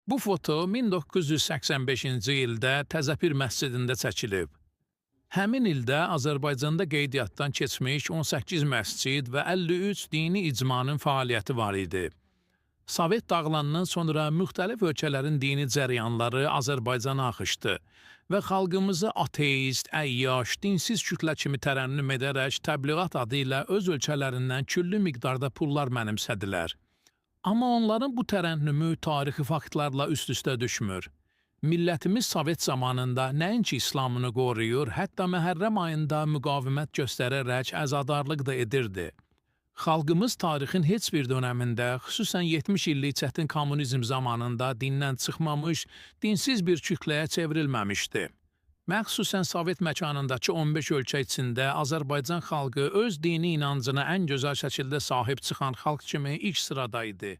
Bu foto 1985-ci ildə Təzəpir məscidində çəkilib. Həmin ildə Azərbaycanda qeydiyyatdan keçmiş 18 məscid və 53 dini icmanın fəaliyyəti var idi. Sovet dağılandan sonra müxtəlif ölkələrin dini cəryanları Azərbaycana axışdı və xalqımızı ateist, əyyaş, dinsiz kütlə kimi tərənnüm edərək təbliğat adı ilə öz ölkələrindən küllü miqdarda pullar mənimsədilər. Amma onların bu tərənnümü tarixi faktlarla üst-üstə düşmür. Millətimiz Sovet zamanında nəinki İslamını qoruyur, hətta Məhərrəm ayında müqavimət göstərərək əzadarlıq da edirdi. Xalqımız tarixin heç bir dönəmində, xüsusən 70 illik çətin kommunizm zamanında dindən çıxmamış, dinsiz bir kütləyə çevrilməmişdi. Məxsusən Sovet məkanındakı 15 ölkə içində Azərbaycan xalqı öz dini inancına ən gözəl şəkildə sahib çıxan xalq kimi ilk sırada idi.